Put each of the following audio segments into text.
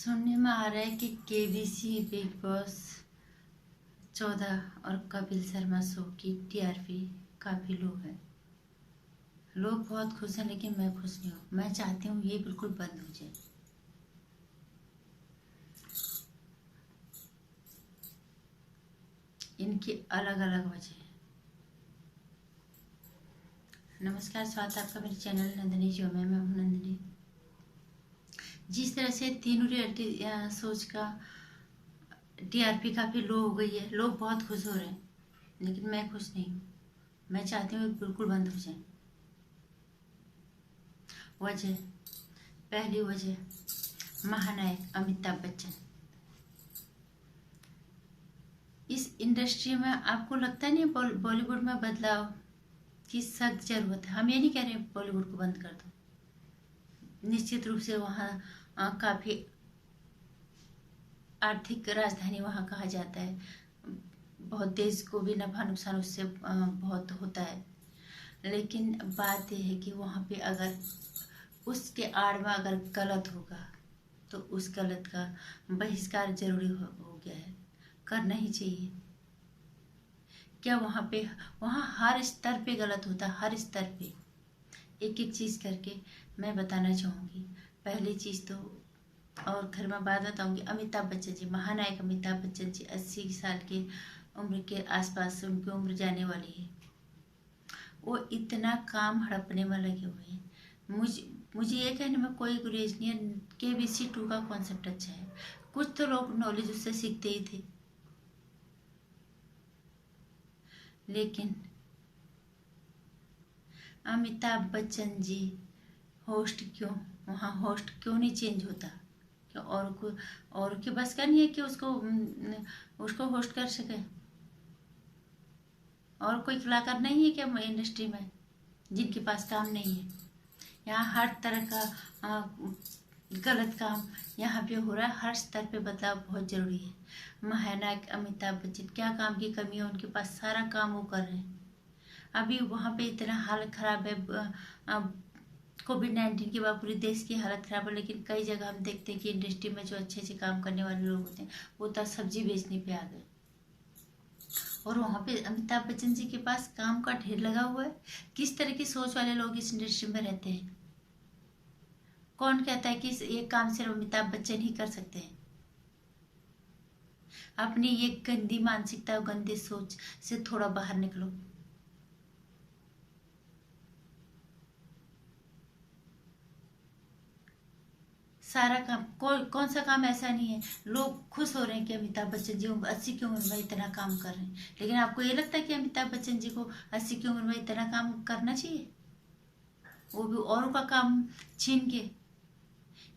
सुनने में आ रहा है कि केबीसी बिग बॉस 14 और कपिल शर्मा शो की टीआरपी काफ़ी लो है। लोग बहुत खुश हैं लेकिन मैं खुश नहीं हूँ। मैं चाहती हूँ ये बिल्कुल बंद हो जाए। इनकी अलग अलग वजह है। नमस्कार, स्वागत है आपका मेरे चैनल नंदिनी शो में। मैं हूँ नंदिनी। जिस तरह से तीनों रियलिटी शोज का टीआरपी काफ़ी लो हो गई है, लोग बहुत खुश हो रहे हैं लेकिन मैं खुश नहीं हूँ। मैं चाहती हूँ बिल्कुल बंद हो जाए। वजह, पहली वजह महानायक अमिताभ बच्चन। इस इंडस्ट्री में आपको लगता नहीं बॉलीवुड में बदलाव की सख्त जरूरत है। हम ये नहीं कह रहे बॉलीवुड को बंद कर दो। निश्चित रूप से वहाँ काफ़ी आर्थिक राजधानी वहाँ कहा जाता है। बहुत देश को भी नफा नुकसान उससे बहुत होता है। लेकिन बात यह है कि वहाँ पे अगर उसके आड़ में अगर गलत होगा तो उस गलत का बहिष्कार जरूरी हो गया है, करना ही चाहिए। क्या वहाँ हर स्तर पे गलत होता है, हर स्तर पे एक एक चीज़ करके मैं बताना चाहूँगी। पहली चीज़ तो, और फिर मैं बात बताऊँगी। अमिताभ बच्चन जी, महानायक अमिताभ बच्चन जी 80 साल की उम्र के आसपास उनकी उम्र जाने वाली है। वो इतना काम हड़पने में लगे हुए हैं। मुझे ये कहने में कोई गुरेज नहीं है। KBC 2 का कॉन्सेप्ट अच्छा है, कुछ तो लोग नॉलेज उससे सीखते ही थे। लेकिन अमिताभ बच्चन जी वहाँ होस्ट क्यों नहीं चेंज होता? क्यों और के बस का नहीं है कि उसको होस्ट कर सके? और कोई कलाकार नहीं है क्या इंडस्ट्री में जिनके पास काम नहीं है? यहाँ हर तरह का गलत काम यहाँ पे हो रहा है। हर स्तर पे बदलाव बहुत जरूरी है। महानायक अमिताभ बच्चन, क्या काम की कमी है उनके पास? सारा काम वो कर रहे हैं। अभी वहाँ पे इतना हालत खराब है। कोविड-19 के बाद पूरे देश की हालत खराब है। लेकिन कई जगह हम देखते हैं कि इंडस्ट्री में जो अच्छे अच्छे काम करने वाले लोग होते हैं वो तो सब्जी बेचने पे आ गए। और वहाँ पे अमिताभ बच्चन जी के पास काम का ढेर लगा हुआ है। किस तरह की सोच वाले लोग इस इंडस्ट्री में रहते हैं? कौन कहता है कि ये काम सिर्फ अमिताभ बच्चन ही कर सकते हैं? अपनी ये गंदी मानसिकता और गंदी सोच से थोड़ा बाहर निकलो। सारा काम, कौन सा काम ऐसा नहीं है? लोग खुश हो रहे हैं कि अमिताभ बच्चन जी 80 की उम्र में इतना काम कर रहे हैं। लेकिन आपको ये लगता है कि अमिताभ बच्चन जी को 80 की उम्र में इतना काम करना चाहिए? वो भी औरों का काम छीन के,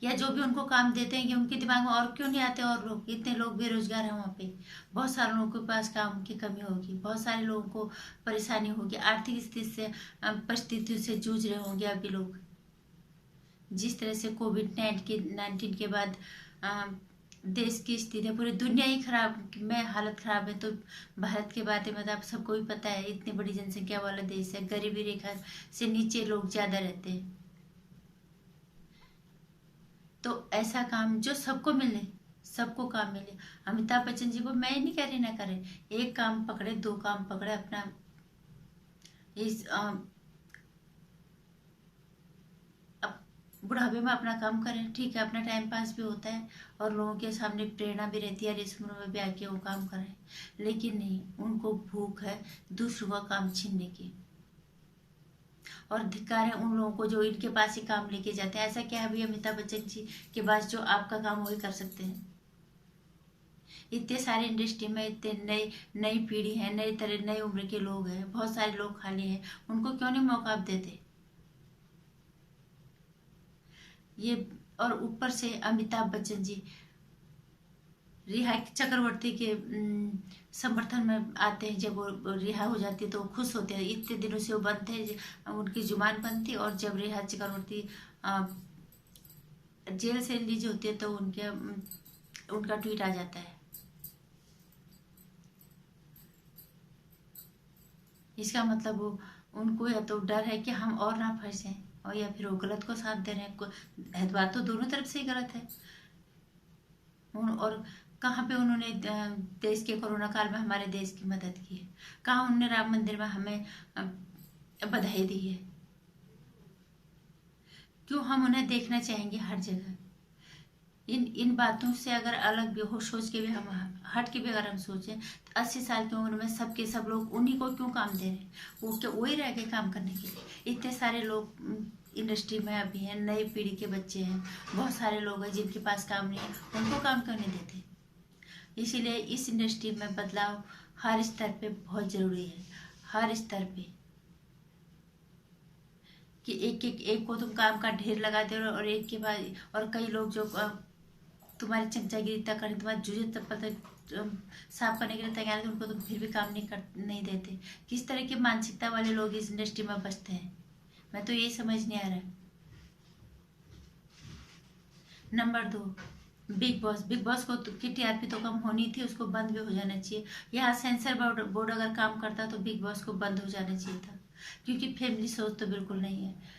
या जो भी उनको काम देते हैं कि उनके दिमाग में और क्यों नहीं आते? और लोग, इतने लोग बेरोजगार हैं वहाँ पे। बहुत सारे लोगों के पास काम की कमी होगी, बहुत सारे लोगों को परेशानी होगी, आर्थिक स्थिति से परिस्थितियों से जूझ रहे होंगे अभी लोग। जिस तरह से कोविड-19 के बाद देश की स्थिति, पूरी दुनिया ही खराब में हालत खराब है। तो भारत के बारे में तो आप सबको भी पता है, इतनी बड़ी जनसंख्या वाला देश है। गरीबी रेखा से नीचे लोग ज़्यादा रहते हैं। तो ऐसा काम जो सबको मिले, सबको काम मिले। अमिताभ बच्चन जी को मैं नहीं कह रही ना करें, एक काम पकड़े, दो काम पकड़े, अपना इस बुढ़ापे में अपना काम करें, ठीक है, अपना टाइम पास भी होता है और लोगों के सामने प्रेरणा भी रहती है। इस उम्र में भी आके वो काम करें। लेकिन नहीं, उनको भूख है दूसरों का काम छीनने की। और धिक्कार है उन लोगों को जो इनके पास ही काम लेके जाते हैं। ऐसा क्या है अभी अमिताभ बच्चन जी के पास जो आपका काम वही कर सकते हैं? इतने सारे इंडस्ट्री में इतने नई पीढ़ी है, नई तरह नई उम्र के लोग हैं, बहुत सारे लोग खाली हैं, उनको क्यों नहीं मौका आप देते? ये, और ऊपर से अमिताभ बच्चन जी रिहा चक्रवर्ती के समर्थन में आते हैं। जब वो रिहा हो जाती है तो वो खुश होते हैं। इतने दिनों से वो बंद थे, उनकी जुबान बंद थी, और जब रिहा चक्रवर्ती जेल से रिलीज होती है तो उनका ट्वीट आ जाता है। इसका मतलब वो, उनको या तो डर है कि हम और ना फंसें, और या फिर वो गलत को साथ दे रहे हैं। बात तो दोनों तरफ से ही गलत है। और कहाँ पे उन्होंने देश के कोरोना काल में हमारे देश की मदद की है, कहाँ उन्होंने राम मंदिर में हमें बधाई दी है। क्यों हम उन्हें देखना चाहेंगे हर जगह? इन बातों से अगर अलग भी हो, सोच के भी हम हट के भी अगर हम सोचें तो 80 साल की उम्र में सबके सब लोग उन्हीं को क्यों काम दे रहे हैं? वो क्या वही रह गए काम करने के लिए? इतने सारे लोग इंडस्ट्री में अभी हैं, नई पीढ़ी के बच्चे हैं, बहुत सारे लोग हैं जिनके पास काम नहीं है, उनको काम क्यों नहीं देते? इसीलिए इस इंडस्ट्री में बदलाव हर स्तर पे बहुत जरूरी है। हर स्तर पे कि एक को तुम काम का ढेर लगा दे और एक के बाद और कई लोग जो तुम्हारी चमचागिरी तक करें, तुम्हारी जूझे चप्पल तक साफ करने के लिए तैयार है, तो उनको तुम फिर भी काम नहीं देते। किस तरह की मानसिकता वाले लोग इस इंडस्ट्री में बसते हैं, मैं तो यही समझ नहीं आ रहा। नंबर 2, बिग बॉस को की टीआरपी तो कम होनी थी, उसको बंद भी हो जाना चाहिए। यहाँ सेंसर बोर्ड अगर काम करता तो बिग बॉस को बंद हो जाना चाहिए था, क्योंकि फैमिली सोच तो बिल्कुल नहीं है।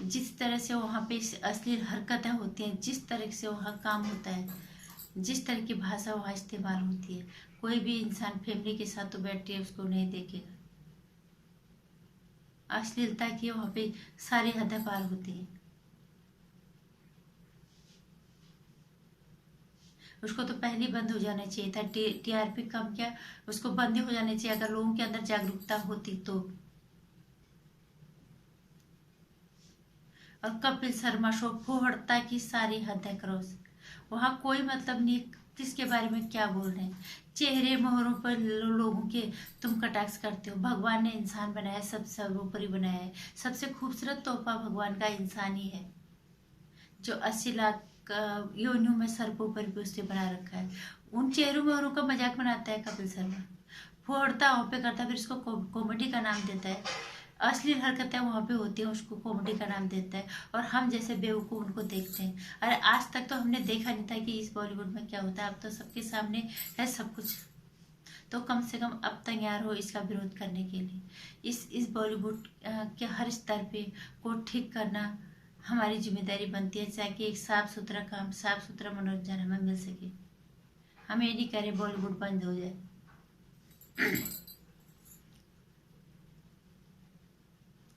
जिस तरह से वहाँ पे अश्लील हरकतें होती हैं, जिस तरह से वहाँ काम होता है, जिस तरह की भाषा वहाँ इस्तेमाल होती है, कोई भी इंसान फैमिली के साथ तो बैठ के उसको नहीं देखेगा। अश्लीलता की वहाँ पे सारी हदें पार होती है। उसको तो पहले बंद हो जाना चाहिए था। टीआरपी कम क्या, उसको बंद ही हो जाना चाहिए अगर लोगों के अंदर जागरूकता होती तो। और कपिल शर्मा शो फोड़ता की सारी हदें क्रॉस। वहाँ कोई मतलब नहीं किसके बारे में क्या बोल रहे हैं। चेहरे मोहरों पर लोगों के तुम कटाक्ष करते हो। भगवान ने इंसान बनाया, सब सर्वोपरि बनाया है। सबसे खूबसूरत तोहफा भगवान का इंसान ही है, जो 80 लाख योनियों में सर्पों पर भी उसने बना रखा है। उन चेहरों मोहरों का मजाक बनाता है कपिल शर्मा, फोड़ता वहाँ पे करता, फिर इसको कॉमेडी का नाम देता है। अश्लील हरकतें वहाँ पे होती हैं, उसको कॉमेडी का नाम देता है, और हम जैसे बेवकूफ़ उनको देखते हैं। अरे आज तक तो हमने देखा नहीं था कि इस बॉलीवुड में क्या होता है, अब तो सबके सामने है सब कुछ। तो कम से कम अब तैयार हो इसका विरोध करने के लिए। इस बॉलीवुड के हर स्तर पे को ठीक करना हमारी जिम्मेदारी बनती है, ताकि एक साफ सुथरा काम, साफ सुथरा मनोरंजन हमें मिल सके। हम ये नहीं कह रहे बॉलीवुड बंद हो जाए,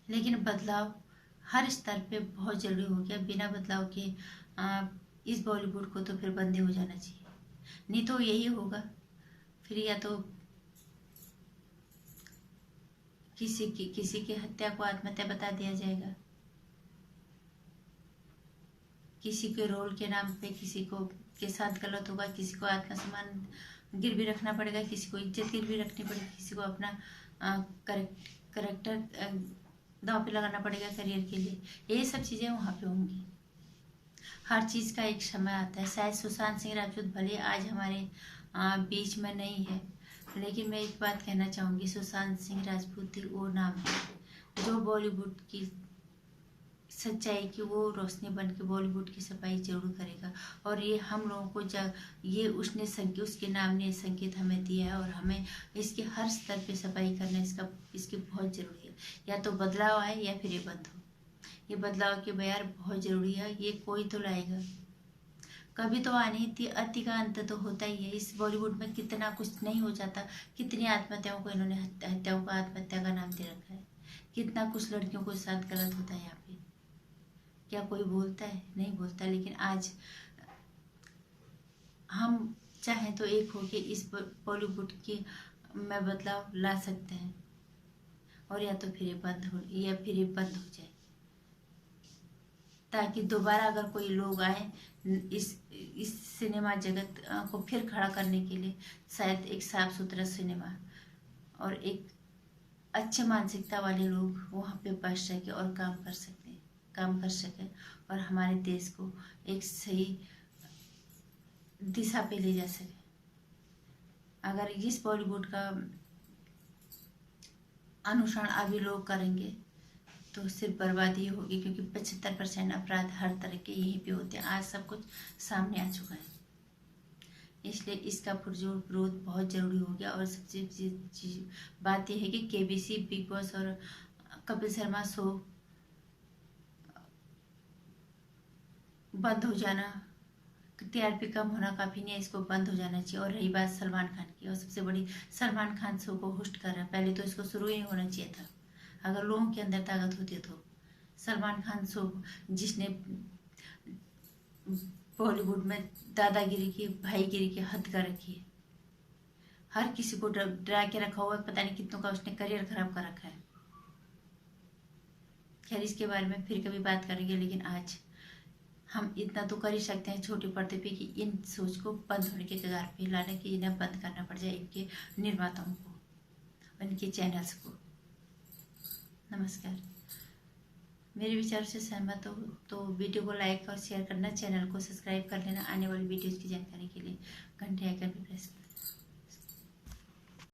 लेकिन बदलाव हर स्तर पे बहुत जरूरी हो गया। बिना बदलाव के इस बॉलीवुड को तो फिर बंद ही हो जाना चाहिए। नहीं तो यही होगा फिर, या तो किसी की हत्या को आत्महत्या बता दिया जाएगा, किसी के रोल के नाम पे किसी को के साथ गलत होगा, किसी को आत्मसम्मान गिरवी रखना पड़ेगा, किसी को इज्जत गिरवी रखनी पड़ेगी, किसी को अपना करेक्टर दांव पे लगाना पड़ेगा करियर के लिए। ये सब चीज़ें वहाँ पे होंगी। हर चीज़ का एक समय आता है। शायद सुशांत सिंह राजपूत भले आज हमारे बीच में नहीं है, लेकिन मैं एक बात कहना चाहूँगी, सुशांत सिंह राजपूत ही वो नाम है जो बॉलीवुड की सच्चाई की वो रोशनी बन के बॉलीवुड की सफाई जरूर करेगा। और ये हम लोगों को ये उसने संकेत, उसके नाम ने संकेत हमें दिया है, और हमें इसके हर स्तर पे सफाई करना इसकी बहुत ज़रूरी है। या तो बदलाव आए या फिर ये बंद हो। ये बदलाव की बयार बहुत ज़रूरी है, ये कोई तो लाएगा। कभी तो आनी थी, अति का अंत तो होता ही है। इस बॉलीवुड में कितना कुछ नहीं हो जाता, कितनी आत्महत्याओं को इन्होंने हत्याओं को आत्महत्या का नाम दे रखा है। कितना कुछ लड़कियों के साथ गलत होता है यहाँ पे। क्या कोई बोलता है? नहीं बोलता। लेकिन आज हम चाहें तो एक होके इस बॉलीवुड की में बदलाव ला सकते हैं, और या तो फिर ये बंद हो जाए, ताकि दोबारा अगर कोई लोग आए इस सिनेमा जगत को फिर खड़ा करने के लिए, शायद एक साफ सुथरा सिनेमा और एक अच्छे मानसिकता वाले लोग वहाँ पे बस सके और काम कर सके, और हमारे देश को एक सही दिशा पे ले जा सके। अगर इस बॉलीवुड का अनुसरण अभी लोग करेंगे तो सिर्फ बर्बादी होगी, क्योंकि 75% अपराध हर तरह के यहीं पे होते हैं। आज सब कुछ सामने आ चुका है, इसलिए इसका पुरजोर विरोध बहुत जरूरी हो गया। और सबसे बात यह है कि केबीसी, बिग बॉस और कपिल शर्मा शो बंद हो जाना टीआरपी कम होना काफ़ी नहीं है, इसको बंद हो जाना चाहिए। और रही बात सलमान खान की, और सबसे बड़ी, सलमान खान शो को होस्ट कर रहा है, पहले तो इसको शुरू ही होना चाहिए था। अगर लोगों के अंदर ताकत होती तो सलमान खान शो, जिसने बॉलीवुड में दादागिरी की, भाईगिरी की हद कर रखी है, हर किसी को डरा के रखा हुआ है, पता नहीं कितनों का उसने करियर खराब कर रखा है। खैर, इसके बारे में फिर कभी बात करेंगे, लेकिन आज हम इतना तो कर ही सकते हैं छोटे पर्दे पे कि इन सोच को बंद होने के कगार पे लाने की, इन्हें बंद करना पड़ जाए, इनके निर्माताओं को, इनके चैनल्स को। नमस्कार। मेरे विचार से सहमत हो तो वीडियो को लाइक और शेयर करना, चैनल को सब्सक्राइब कर लेना, आने वाली वीडियोज़ की जानकारी के लिए घंटे आइकन पर प्रेस करना।